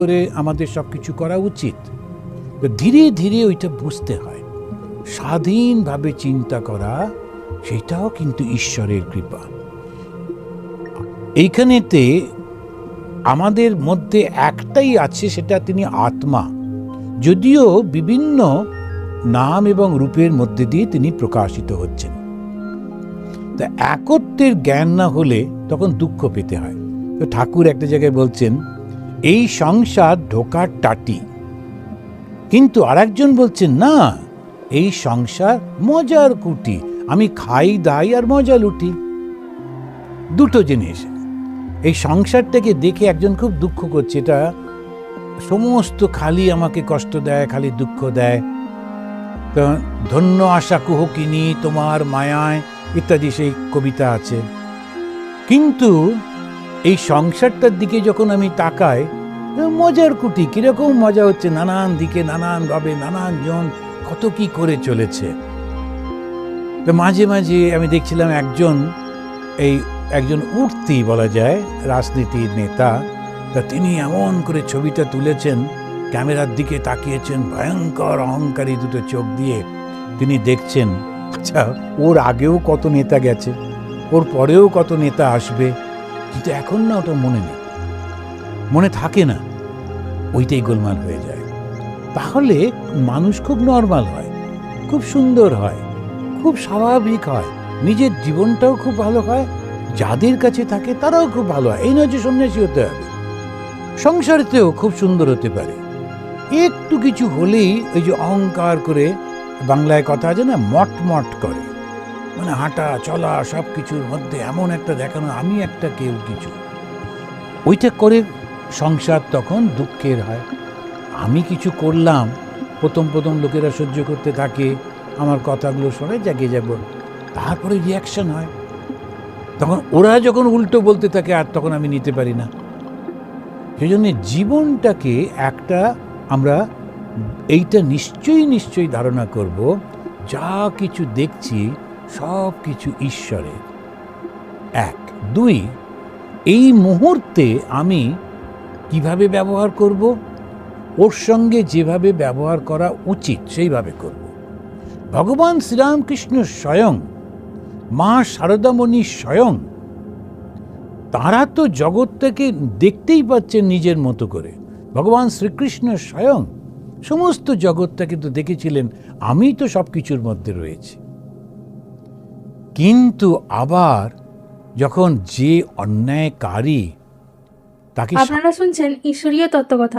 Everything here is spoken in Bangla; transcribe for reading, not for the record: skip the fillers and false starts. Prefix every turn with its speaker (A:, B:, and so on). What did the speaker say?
A: করে আমাদের সব কিছু করা উচিত। তো ধীরে ধীরে ওইটা বুঝতে হয়, স্বাধীনভাবে চিন্তা করা সেটাও কিন্তু ঈশ্বরের কৃপা। এইখানেতে আমাদের মধ্যে একটাই আছে, সেটা তিনি আত্মা, যদিও বিভিন্ন নাম এবং রূপের মধ্যে দিয়ে তিনি প্রকাশিত হচ্ছেন। তা একত্বের জ্ঞান না হলে তখন দুঃখ পেতে হয়। তো ঠাকুর একটা জায়গায় বলছেন, এই সংসার ঢোকার টাটি, কিন্তু আরেকজন বলছেন না, এই সংসার মজার কুটি, আমি খাই দাই আর মজা লুটি। দুটো জিনিস। এই সংসারটাকে দেখে একজন খুব দুঃখ করছে, এটা সমস্ত খালি আমাকে কষ্ট দেয়, খালি দুঃখ দেয়। তো ধন্য আশা কুহকিনী তোমার মায়ায় ইত্যাদি সেই কবিতা আছে। কিন্তু এই সংসারটার দিকে যখন আমি তাকাই, মজার কুটি, কিরকম মজা হচ্ছে, নানান দিকে নানানভাবে নানান জন কত কি করে চলেছে। তো মাঝে মাঝে আমি দেখছিলাম একজন উঠতি বলা যায় রাজনীতির নেতা, তা তিনি এমন করে ছবিটা তুলেছেন, ক্যামেরার দিকে তাকিয়েছেন, ভয়ঙ্কর অহংকারী দুটো চোখ দিয়ে তিনি দেখছেন। আচ্ছা, ওর আগেও কত নেতা গেছে, ওর পরেও কত নেতা আসবে, কিন্তু এখন না ওটা মনে নেই, মনে থাকে না, ওইটাই গোলমাল হয়ে যায়। তাহলে মানুষ খুব নর্মাল হয়, খুব সুন্দর হয়, খুব স্বাভাবিক হয়, নিজের জীবনটাও খুব ভালো হয়, যাদের কাছে থাকে তারাও খুব ভালো হয়। এই নয় যে সন্ন্যাসী হতে হবে, সংসারেতেও খুব সুন্দর হতে পারে। একটু কিছু হলেই ওই যে অহংকার করে, বাংলায় কথা আছে না, মটমট করে, মানে হাঁটা চলা সব কিছুর মধ্যে এমন একটা দেখানো আমি একটা কেউ কিছু, ওইটা করে সংসার তখন দুঃখের হয়। আমি কিছু করলাম, প্রথম প্রথম লোকেরা সহ্য করতে থাকে, আমার কথাগুলো শোনে জাগে যাব, তারপরে রিয়াকশন হয়, তখন ওরা যখন উল্টো বলতে থাকে আর তখন আমি নিতে পারি না। সেই জন্য জীবনটাকে একটা আমরা এইটা নিশ্চয়ই ধারণা করব, যা কিছু দেখছি সব কিছু ঈশ্বরের। এক, দুই, এই মুহূর্তে আমি কিভাবে ব্যবহার করব, ওর সঙ্গে যেভাবে ব্যবহার করা উচিত সেইভাবে করব। ভগবান শ্রীরামকৃষ্ণ স্বয়ং, মা শারদামণি স্বয়ং, তারা তো জগৎটাকে দেখতেই পাচ্ছেন নিজের মতো করে। ভগবান শ্রীকৃষ্ণ স্বয়ং সমস্ত জগৎটা কিন্তু দেখেছিলেন, আমি তো সব কিছুর মধ্যে রয়েছি। কিন্তু আবার যখন যে অন্যায়কারী তাকে,
B: আপনারা শুনছেন ঈশ্বরীয় তত্ত্বকথা।